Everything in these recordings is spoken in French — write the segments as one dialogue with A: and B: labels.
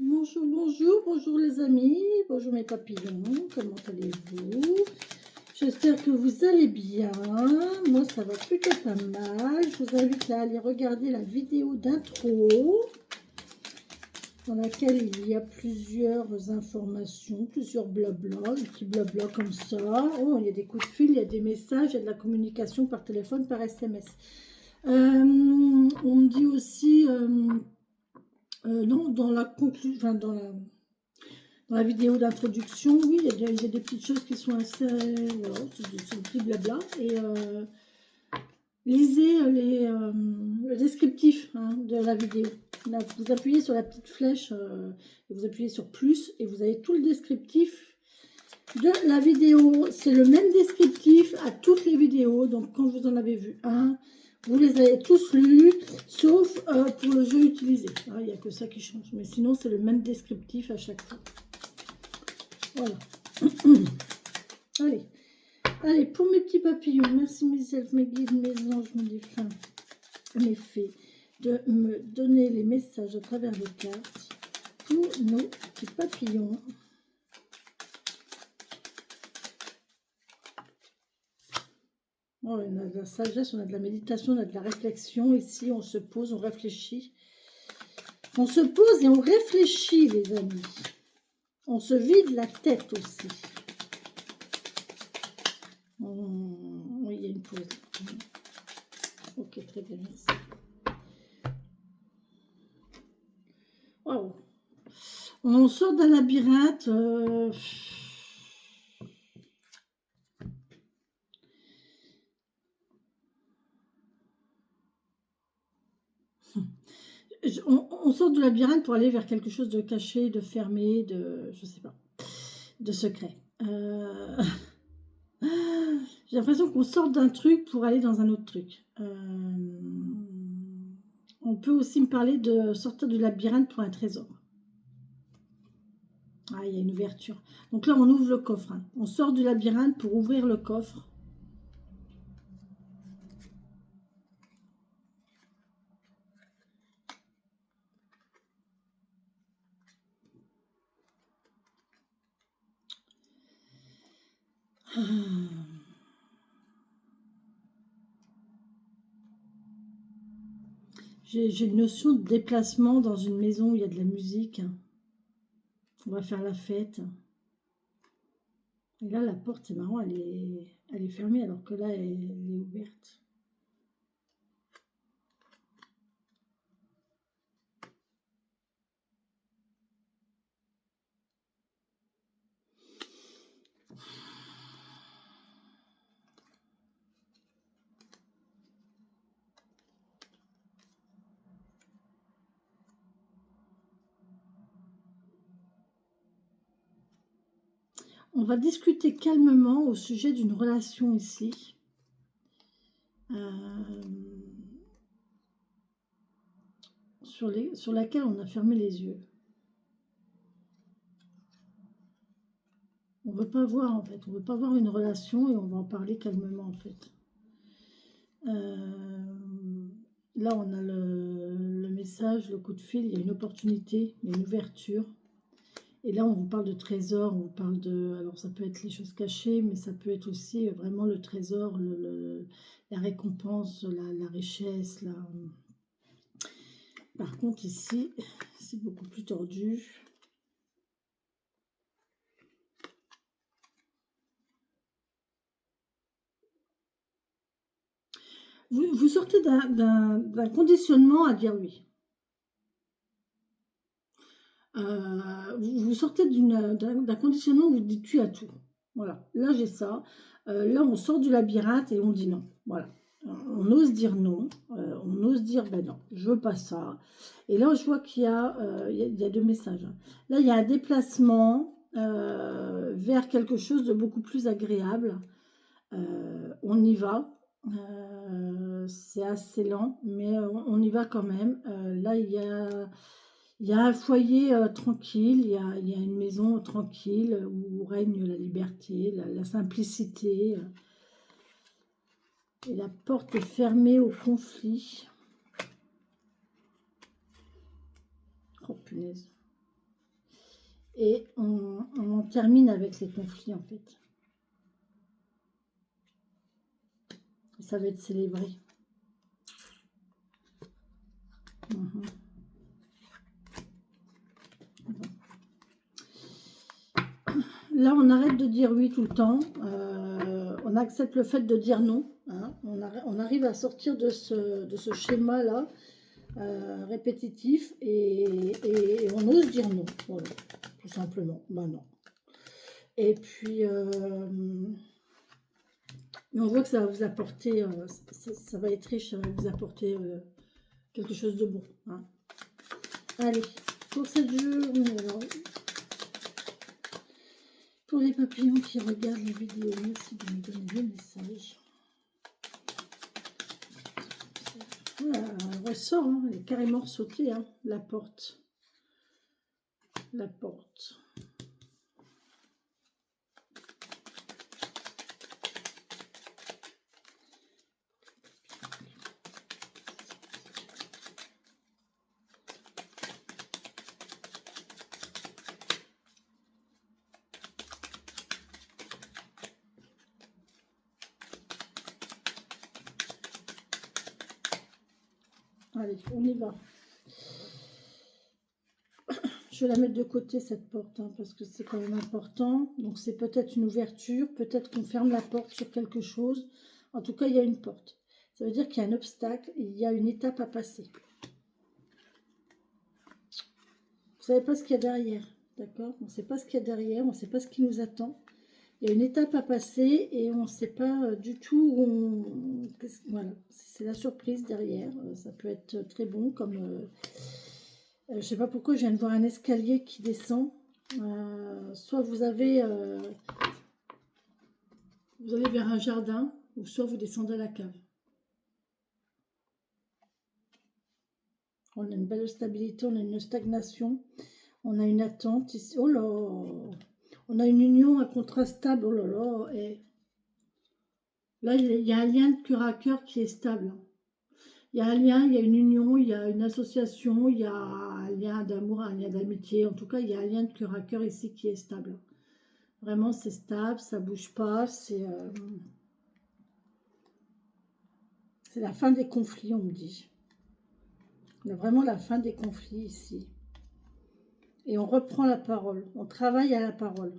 A: Bonjour, bonjour, bonjour les amis, bonjour mes papillons, comment allez-vous? J'espère que vous allez bien, moi ça va plutôt pas mal. Je vous invite à aller regarder la vidéo d'intro dans laquelle il y a plusieurs informations, plusieurs blabla, des petits blabla comme ça. Oh, il y a des coups de fil, il y a des messages, il y a de la communication par téléphone, par SMS. On me dit aussi, non, dans la conclusion, enfin dans la vidéo d'introduction, oui, il y a des petites choses qui sont assez... Voilà, c'est un petit blabla. Et lisez le descriptif de la vidéo. Là, vous appuyez sur la petite flèche, et vous appuyez sur plus, et vous avez tout le descriptif de la vidéo. C'est le même descriptif à toutes les vidéos. Donc, quand vous en avez vu un, vous les avez tous lus, sauf pour le jeu utilisé. Il n'y a que ça qui change. Mais sinon, c'est le même descriptif à chaque fois. Voilà. Allez. Allez, pour mes petits papillons, merci mes elfes, mes guides, mes anges, mes défunts, mes fées, de me donner les messages à travers les cartes pour nos petits papillons. Oh, on a de la sagesse, on a de la méditation, on a de la réflexion. Ici, on se pose, on réfléchit. On se pose et on réfléchit, les amis. On se vide la tête aussi. Oui, il y a une pause. Ok, très bien, merci. Waouh. On sort d'un labyrinthe. On sort du labyrinthe pour aller vers quelque chose de caché, de fermé, de, je sais pas, de secret. J'ai l'impression qu'on sort d'un truc pour aller dans un autre truc. On peut aussi me parler de sortir du labyrinthe pour un trésor. Ah, il y a une ouverture. Donc là, on ouvre le coffre. Hein. On sort du labyrinthe pour ouvrir le coffre. J'ai une notion de déplacement dans une maison où il y a de la musique. On va faire la fête. Et là, la porte, c'est marrant, elle est fermée alors que là, elle est ouverte. On va discuter calmement au sujet d'une relation ici. Sur laquelle on a fermé les yeux. On ne veut pas voir en fait, on ne veut pas voir une relation et on va en parler calmement en fait. Là on a le message, le coup de fil, il y a une opportunité, il y a une ouverture. Et là on vous parle de trésor, on vous parle de... Alors ça peut être les choses cachées, mais ça peut être aussi vraiment le trésor, la récompense, la richesse. Par contre ici, c'est beaucoup plus tordu. Vous sortez d'un conditionnement à dire oui. Vous sortez d'un conditionnement où vous dites tu à tout. Voilà, là j'ai ça. Là on sort du labyrinthe et on dit non. Voilà, on ose dire non. On ose dire ben non, je veux pas ça. Et là je vois qu'il y a deux messages. Là il y a un déplacement vers quelque chose de beaucoup plus agréable. On y va. C'est assez lent, mais on y va quand même. Là, il y a un foyer tranquille, il y a une maison tranquille où règne la liberté, la simplicité. Et la porte est fermée au conflit. Oh punaise. Et on en termine avec les conflits, en fait. Et ça va être célébré. Mhm. Là, on arrête de dire oui tout le temps. On accepte le fait de dire non. Hein. On arrive à sortir de ce schéma-là, répétitif, et on ose dire non. Voilà, tout simplement. Ben non. Et puis, on voit que ça va vous apporter, ça va être riche, ça va vous apporter quelque chose de bon. Hein. Allez, pour cette journée, alors, pour les papillons qui regardent la vidéo, merci de me donner des messages. Voilà, elle ressort, hein, elle est carrément sautée, hein, la porte. La porte. Allez, on y va. Je vais la mettre de côté, cette porte, hein, parce que c'est quand même important. Donc, c'est peut-être une ouverture, peut-être qu'on ferme la porte sur quelque chose. En tout cas, il y a une porte. Ça veut dire qu'il y a un obstacle, il y a une étape à passer. Vous ne savez pas ce qu'il y a derrière, d'accord? On ne sait pas ce qu'il y a derrière, on ne sait pas ce qui nous attend. Il y a une étape à passer et on ne sait pas du tout où on... Voilà, c'est la surprise derrière. Ça peut être très bon, comme... je ne sais pas pourquoi je viens de voir un escalier qui descend. Soit vous allez vers un jardin, ou soit vous descendez à la cave. On a une belle stabilité, on a une stagnation, on a une attente ici. Oh là, on a une union, un contrat stable. Oh là là, et là il y a un lien de cœur à cœur qui est stable. Il y a un lien, il y a une union, il y a une association, il y a un lien d'amour, un lien d'amitié. En tout cas, il y a un lien de cœur à cœur ici qui est stable. Vraiment, c'est stable, ça bouge pas. C'est la fin des conflits, on me dit. Il y a vraiment la fin des conflits ici. Et on reprend la parole. On travaille à la parole.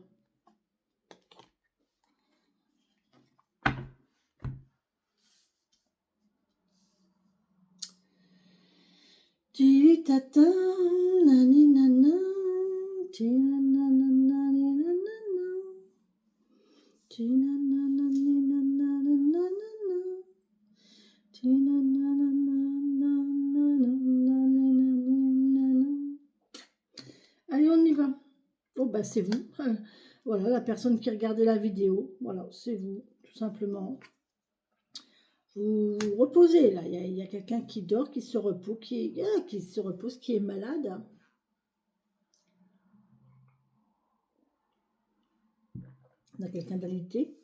A: Titata, nani nana, tinana nani nana, tinana nani nana nana, tinana nana nana. Allez, on y va. Oh bah c'est vous. Voilà, la personne qui regardait la vidéo. Voilà, c'est vous, tout simplement. Vous vous reposez là. Il y a quelqu'un qui dort, qui se repose, qui se repose, qui est malade. On a quelqu'un d'alité.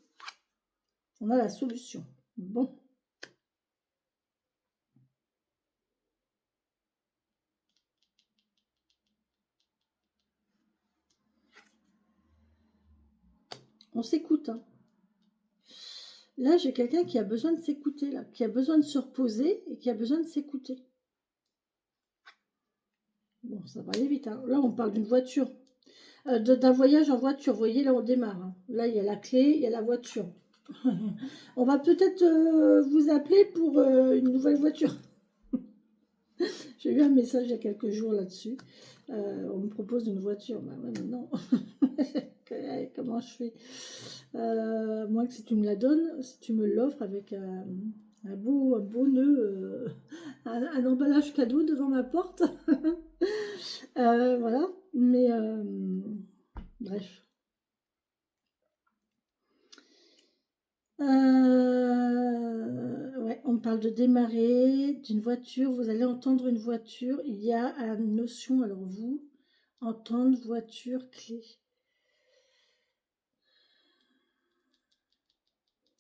A: On a la solution. Bon. On s'écoute. Hein. Là, j'ai quelqu'un qui a besoin de s'écouter, là, qui a besoin de se reposer et qui a besoin de s'écouter. Bon, ça va aller vite. Hein. Là, on parle d'une voiture. D'un voyage en voiture. Vous voyez, là, on démarre. Hein. Là, il y a la clé, il y a la voiture. On va peut-être vous appeler pour une nouvelle voiture. J'ai eu un message il y a quelques jours là-dessus. On me propose une voiture. Bah ouais, mais non. Comment je fais moi, que si tu me la donnes, si tu me l'offres avec un beau nœud, un emballage cadeau devant ma porte. Voilà. Mais bref. Ouais, on parle de démarrer, d'une voiture. Vous allez entendre une voiture. Il y a une notion, alors vous, entendre voiture, clé.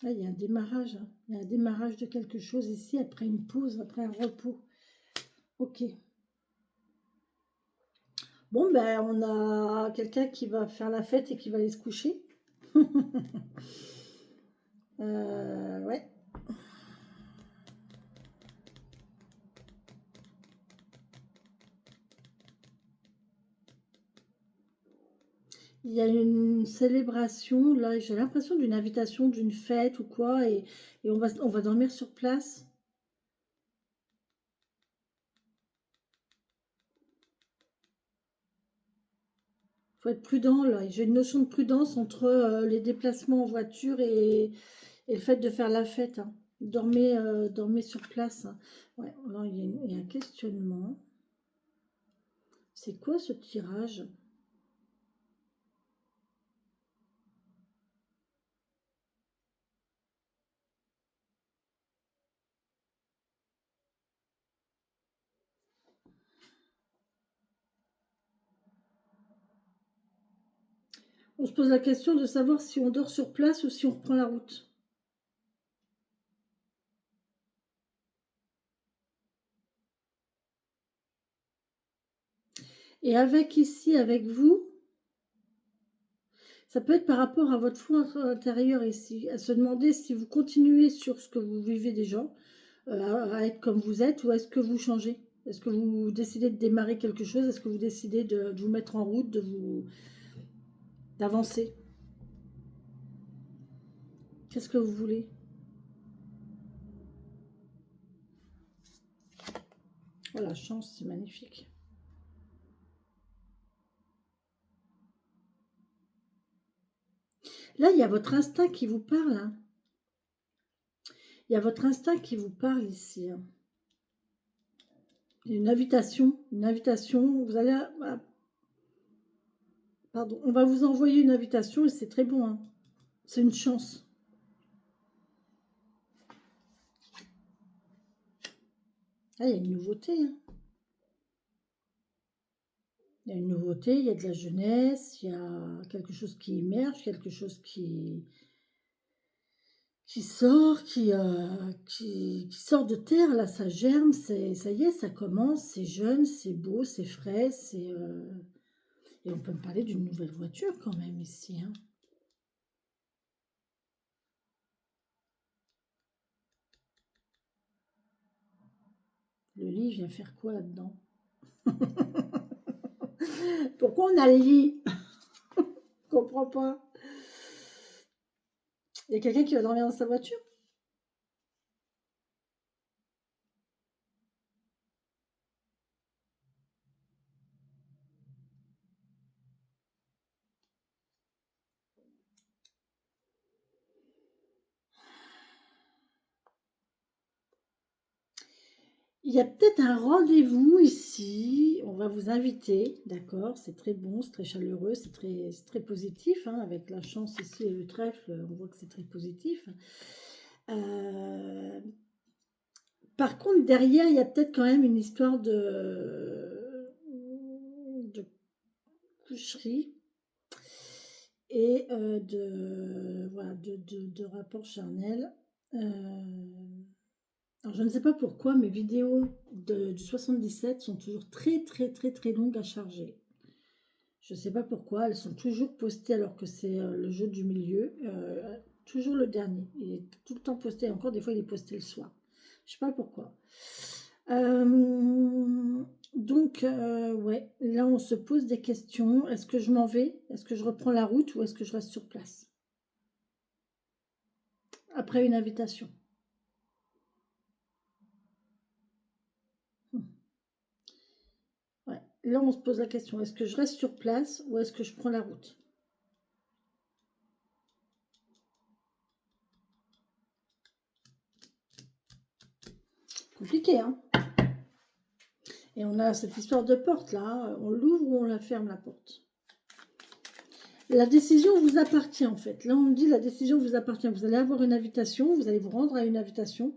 A: Ah, il y a un démarrage. Hein. Il y a un démarrage de quelque chose ici, après une pause, après un repos. Ok. Bon, ben, on a quelqu'un qui va faire la fête et qui va aller se coucher. Ouais. Il y a une célébration, là, j'ai l'impression d'une invitation, d'une fête ou quoi, et on va dormir sur place. Il faut être prudent, là. J'ai une notion de prudence entre les déplacements en voiture et le fait de faire la fête, hein. Dormez sur place, hein. Ouais, alors il y a un questionnement. C'est quoi ce tirage? On se pose la question de savoir si on dort sur place ou si on reprend la route. Et avec ici, avec vous, ça peut être par rapport à votre foi intérieure ici, à se demander si vous continuez sur ce que vous vivez déjà, à être comme vous êtes, ou est-ce que vous changez? Est-ce que vous décidez de démarrer quelque chose? Est-ce que vous décidez de vous mettre en route, d'avancer? Qu'est-ce que vous voulez? Oh, la chance, c'est magnifique. Là, il y a votre instinct qui vous parle, hein. Il y a votre instinct qui vous parle ici, hein. Une invitation, une invitation. Vous allez, pardon, on va vous envoyer une invitation et c'est très bon, hein. C'est une chance. Ah, il y a une nouveauté, hein. Il y a une nouveauté, il y a de la jeunesse, il y a quelque chose qui émerge, quelque chose qui sort, qui sort de terre, là, ça germe, ça y est, ça commence, c'est jeune, c'est beau, c'est frais, et on peut me parler d'une nouvelle voiture quand même ici, hein. Le lit vient faire quoi là-dedans? Pourquoi on a le lit? Je comprends pas. Il y a quelqu'un qui va dormir dans sa voiture? Il y a peut-être un rendez-vous ici. On va vous inviter, d'accord? C'est très bon, c'est très chaleureux, c'est très positif, hein, avec la chance ici et le trèfle, on voit que c'est très positif. Euh, Par contre, derrière, il y a peut-être quand même une histoire de coucherie et voilà, de rapport charnel. Alors, je ne sais pas pourquoi mes vidéos du 77 sont toujours très très très très longues à charger. Je ne sais pas pourquoi, elles sont toujours postées alors que c'est le jeu du milieu. Toujours le dernier. Il est tout le temps posté. Encore des fois, il est posté le soir. Je ne sais pas pourquoi. Donc, ouais, là, on se pose des questions. Est-ce que je m'en vais? Est-ce que je reprends la route ou est-ce que je reste sur place? Après une invitation. Hmm. Ouais. Là, on se pose la question. Est-ce que je reste sur place ou est-ce que je prends la route? Compliqué, hein? Et on a cette histoire de porte, là, hein. On l'ouvre ou on la ferme, la porte? La décision vous appartient, en fait. Là, on me dit la décision vous appartient. Vous allez avoir une invitation, vous allez vous rendre à une invitation.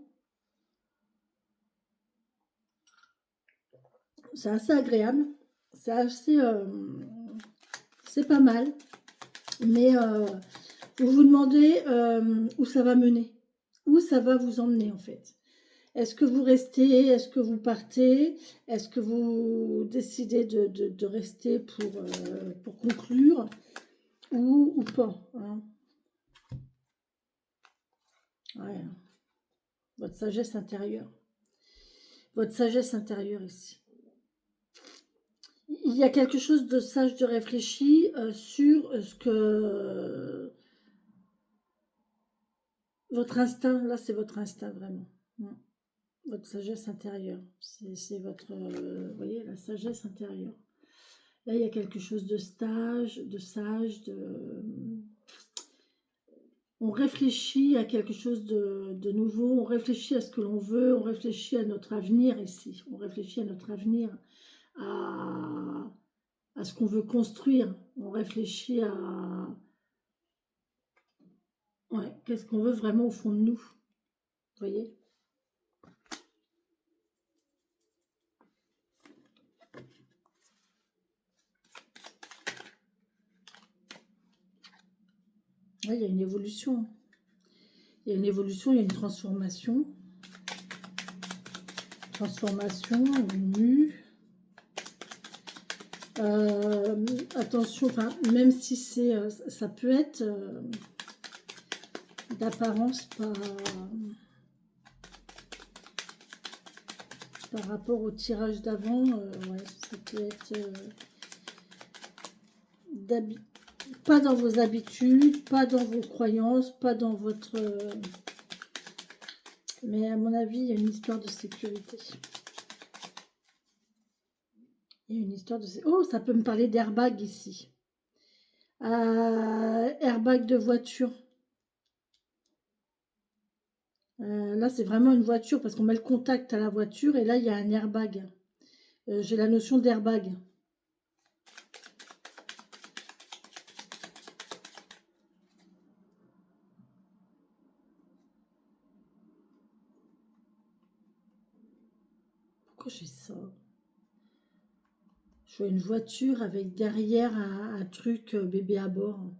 A: C'est assez agréable. C'est assez... c'est pas mal. Mais vous vous demandez où ça va mener. Où ça va vous emmener, en fait. Est-ce que vous restez? Est-ce que vous partez? Est-ce que vous décidez de rester pour conclure ou pas, hein? Ouais, votre sagesse intérieure. Votre sagesse intérieure ici. Il y a quelque chose de sage, de réfléchi sur ce que votre instinct, là c'est votre instinct vraiment. Votre sagesse intérieure. C'est votre, vous voyez, la sagesse intérieure. Là, il y a quelque chose de sage, on réfléchit à quelque chose de nouveau, on réfléchit à ce que l'on veut, on réfléchit à notre avenir ici, on réfléchit à notre avenir, à ce qu'on veut construire, on réfléchit à ouais, qu'est-ce qu'on veut vraiment au fond de nous, vous voyez. Ouais, il y a une évolution. Il y a une évolution, il y a une transformation. Transformation, une mue. Attention, enfin, même si c'est, ça peut être d'apparence par rapport au tirage d'avant, ouais, ça peut être pas dans vos habitudes, pas dans vos croyances, pas dans votre... mais à mon avis, il y a une histoire de sécurité. Il y a une histoire de... Oh, ça peut me parler d'airbag ici. Airbag de voiture. Là, c'est vraiment une voiture parce qu'on met le contact à la voiture et là, il y a un airbag. J'ai la notion d'airbag. Pourquoi j'ai ça? Je vois une voiture avec derrière un truc bébé à bord.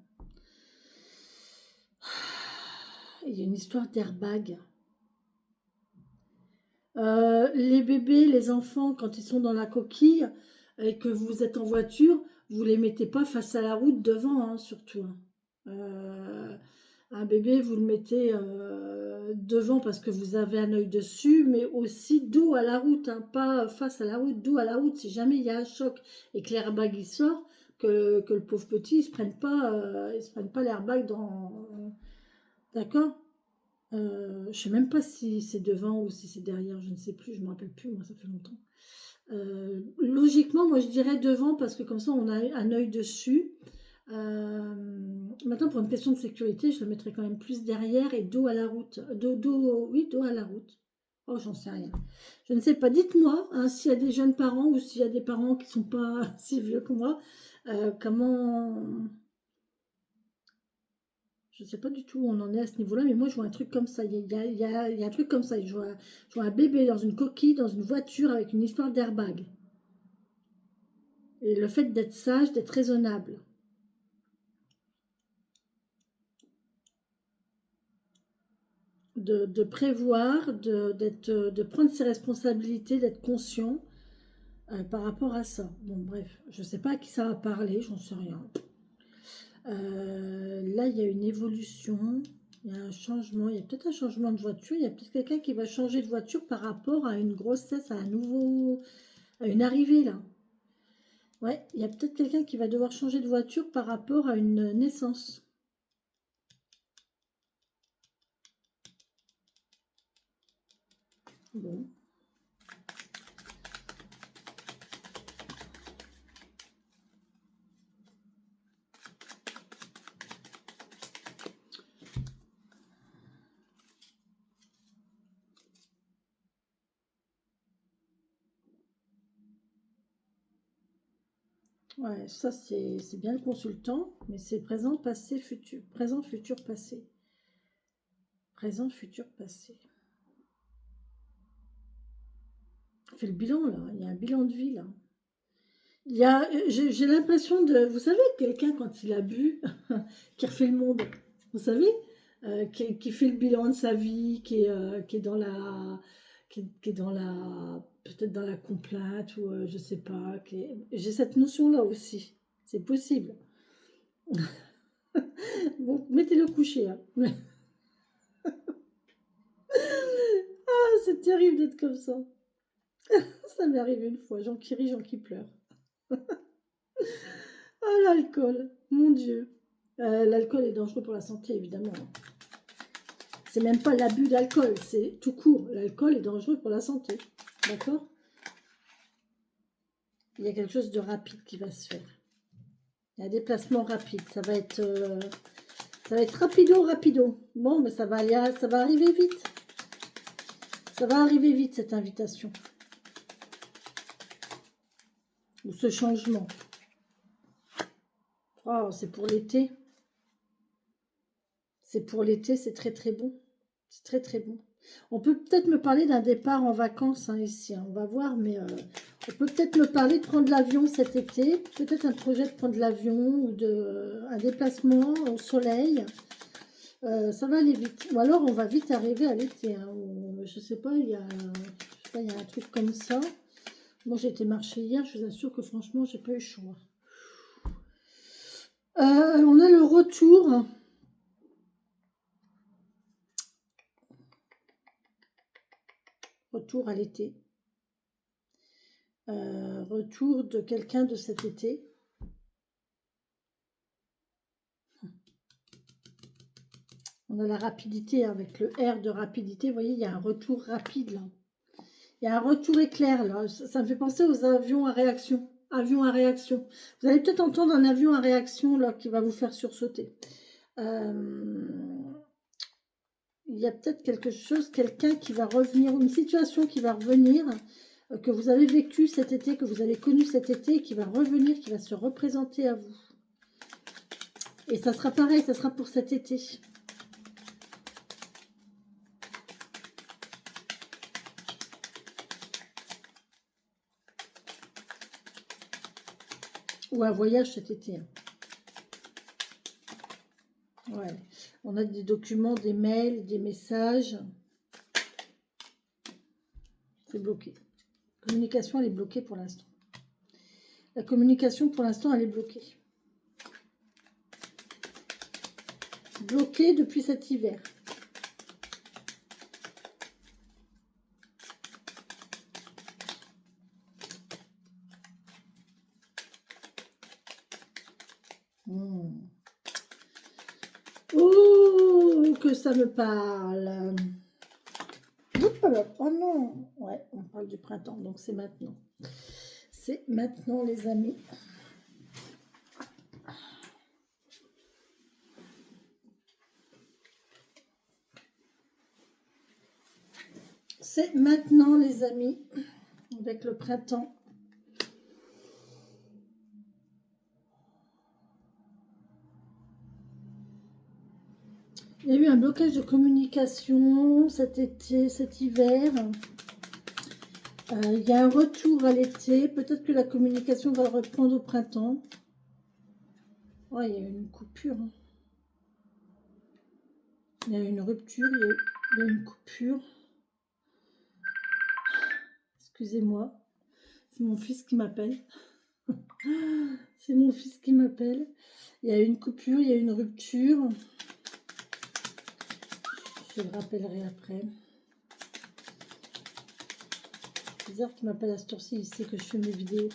A: Il y a une histoire d'airbag. Les bébés, les enfants, quand ils sont dans la coquille et que vous êtes en voiture, vous les mettez pas face à la route devant, hein, surtout. Un bébé, vous le mettez devant parce que vous avez un œil dessus, mais aussi dos à la route, hein, pas face à la route, dos à la route. Si jamais il y a un choc et que l'airbag il sort, que le pauvre petit, il se prenne pas l'airbag dans... D'accord. Je sais même pas si c'est devant ou si c'est derrière, je ne sais plus, je me rappelle plus, moi ça fait longtemps. Logiquement, moi je dirais devant parce que comme ça on a un œil dessus. Maintenant pour une question de sécurité, je le mettrais quand même plus derrière et dos à la route. Oui, dos à la route. Oh, j'en sais rien. Je ne sais pas. Dites-moi hein, s'il y a des jeunes parents ou s'il y a des parents qui sont pas si vieux que moi, comment je ne sais pas du tout où on en est à ce niveau-là, mais moi je vois un truc comme ça. Il y a un truc comme ça. Je vois un bébé dans une coquille, dans une voiture avec une histoire d'airbag. Et le fait d'être sage, d'être raisonnable. De prévoir, de prendre ses responsabilités, d'être conscient par rapport à ça. Bon, bref, je ne sais pas à qui ça va parler, j'en sais rien. Là, il y a une évolution. Il y a un changement, il y a peut-être un changement de voiture, il y a peut-être quelqu'un qui va changer de voiture par rapport à une grossesse, à une arrivée là. Ouais, il y a peut-être quelqu'un qui va devoir changer de voiture par rapport à une naissance. Bon. Ouais, ça c'est bien le consultant, mais c'est présent, passé, futur. Présent, futur, passé. Présent, futur, passé. On fait le bilan là, il y a un bilan de vie là. J'ai l'impression de, vous savez, quelqu'un quand il a bu, qui refait le monde, vous savez, qui fait le bilan de sa vie, qui est dans qui est dans la... peut-être dans la complainte, ou je sais pas. J'ai cette notion-là aussi. C'est possible. Bon, mettez-le couché. Hein. Ah, c'est terrible d'être comme ça. Ça m'est arrivé une fois. Gens qui rient, gens qui pleurent. Ah, l'alcool. Mon Dieu. L'alcool est dangereux pour la santé, évidemment. C'est même pas l'abus d'alcool, c'est tout court. L'alcool est dangereux pour la santé. D'accord? Il y a quelque chose de rapide qui va se faire. Il y a un déplacement rapide. Ça va être rapido, rapido. Bon, mais ça va arriver vite. Ça va arriver vite, cette invitation. Ou ce changement. Oh, c'est pour l'été. C'est pour l'été, c'est très très bon. C'est très très bon. On peut peut-être me parler d'un départ en vacances hein, ici. Hein, on va voir, mais on peut peut-être me parler de prendre l'avion cet été. Peut-être un projet de prendre l'avion ou un déplacement au soleil. Ça va aller vite. Ou alors on va vite arriver à l'été. Hein. Je sais pas, il y a un truc comme ça. Moi j'ai été marcher hier, je vous assure que franchement j'ai pas eu chaud. On a le retour. Retour à l'été. Retour de quelqu'un de cet été. On a la rapidité avec le R de rapidité. Vous voyez, il y a un retour rapide là. Il y a un retour éclair là. Ça me fait penser aux avions à réaction. Avion à réaction. Vous allez peut-être entendre un avion à réaction là qui va vous faire sursauter. Il y a peut-être quelque chose, quelqu'un qui va revenir, une situation qui va revenir, que vous avez vécu cet été, que vous avez connu cet été, qui va revenir, qui va se représenter à vous. Et ça sera pareil, ça sera pour cet été. Ou un voyage cet été. Ouais. On a des documents, des mails, des messages. C'est bloqué. La communication, elle est bloquée pour l'instant. La communication, pour l'instant, elle est bloquée. Bloquée depuis cet hiver. Oh, que ça me parle. Oh non. Ouais, on parle du printemps, donc c'est maintenant. C'est maintenant, les amis. C'est maintenant, les amis, avec le printemps. Il y a eu un blocage de communication cet été, cet hiver. Il y a un retour à l'été. Peut-être que la communication va reprendre au printemps. Ouais, il y a eu une coupure. Il y a eu une rupture, il y a eu une coupure. Excusez-moi. C'est mon fils qui m'appelle. C'est mon fils qui m'appelle. Il y a eu une coupure, il y a eu une rupture. Je le rappellerai après. C'est bizarre qu'il m'appelle à cette heure-ci, il sait que je fais mes vidéos.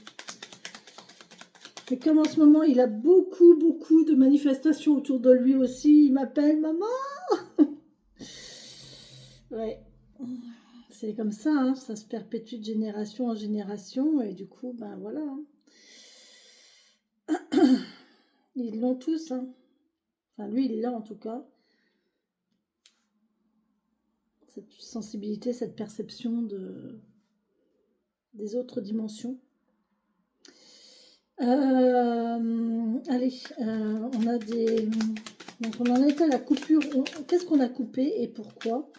A: Mais comme en ce moment, il a beaucoup de manifestations autour de lui aussi, il m'appelle « Maman !» Ouais, c'est comme ça, hein, ça se perpétue de génération en génération, et du coup, ben voilà. Hein. Ils l'ont tous, hein. Enfin lui, il l'a en tout cas. Cette sensibilité, cette perception des autres dimensions. Allez, on a des... Donc on en a été à la coupure. Qu'est-ce qu'on a coupé et pourquoi?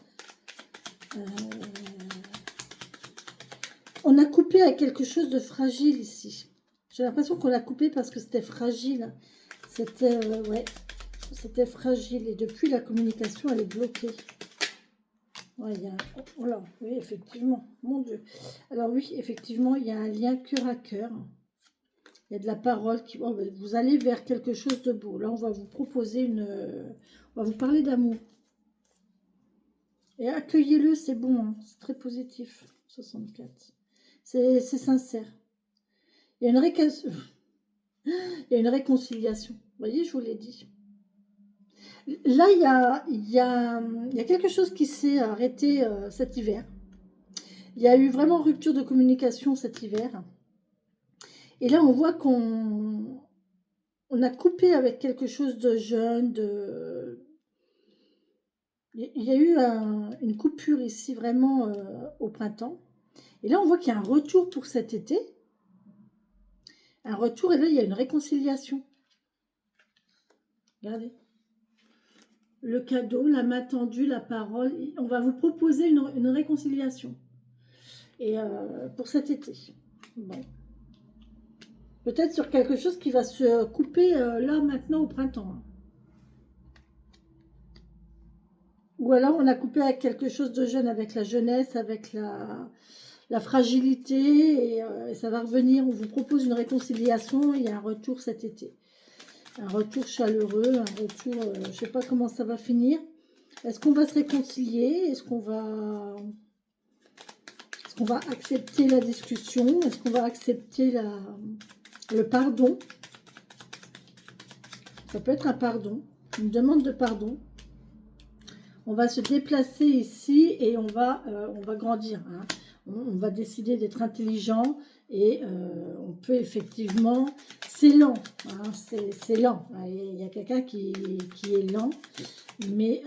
A: On a coupé à quelque chose de fragile ici. J'ai l'impression qu'on l'a coupé parce que c'était fragile. C'était ouais, c'était fragile. Et depuis, la communication, elle est bloquée. Ouais, il y a oh là, oui, effectivement, mon Dieu. Alors oui, effectivement, il y a un lien cœur à cœur. Il y a de la parole qui... oh, vous allez vers quelque chose de beau. Là, on va vous proposer on va vous parler d'amour. Et accueillez-le, c'est bon, hein, c'est très positif. 64. C'est sincère. Il y a il y a une réconciliation. Vous voyez, je vous l'ai dit. Là, il y a quelque chose qui s'est arrêté cet hiver. Il y a eu vraiment rupture de communication cet hiver. Et là, on voit qu'on a coupé avec quelque chose de jeune. Il y a eu une coupure ici vraiment au printemps. Et là, on voit qu'il y a un retour pour cet été. Un retour, et là, il y a une réconciliation. Regardez. Le cadeau, la main tendue, la parole. On va vous proposer une réconciliation. Et pour cet été. Bon. Peut-être sur quelque chose qui va se couper là, maintenant, au printemps. Hein. Ou alors, on a coupé avec quelque chose de jeune, avec la jeunesse, avec la fragilité. Et ça va revenir. On vous propose une réconciliation et un retour cet été. Un retour chaleureux, un retour... je ne sais pas comment ça va finir. Est-ce qu'on va se réconcilier? Est-ce qu'on va accepter la discussion? Est-ce qu'on va accepter le pardon? Ça peut être un pardon, une demande de pardon. On va se déplacer ici et on va grandir. Hein. On va décider d'être intelligent et on peut effectivement... C'est lent, hein, c'est lent. Il y a quelqu'un qui est lent, mais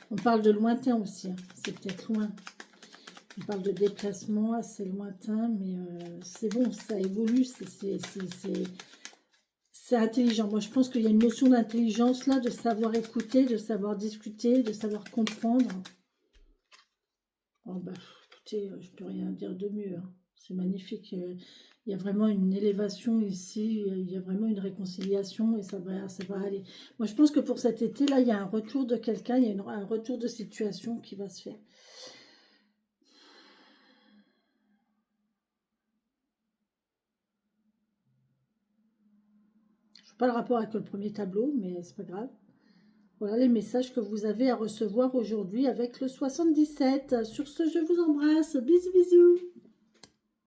A: on parle de lointain aussi. Hein. C'est peut-être loin. On parle de déplacement assez lointain, mais c'est bon, ça évolue, c'est intelligent. Moi, je pense qu'il y a une notion d'intelligence là, de savoir écouter, de savoir discuter, de savoir comprendre. Oh, bah, écoutez, je ne peux rien dire de mieux. Hein. C'est magnifique. Il y a vraiment une élévation ici, il y a vraiment une réconciliation et ça va aller. Moi, je pense que pour cet été, là, il y a un retour de quelqu'un, il y a un retour de situation qui va se faire. Pas le rapport avec le premier tableau, mais c'est pas grave. Voilà les messages que vous avez à recevoir aujourd'hui avec le 77. Sur ce, je vous embrasse. Bisous, bisous.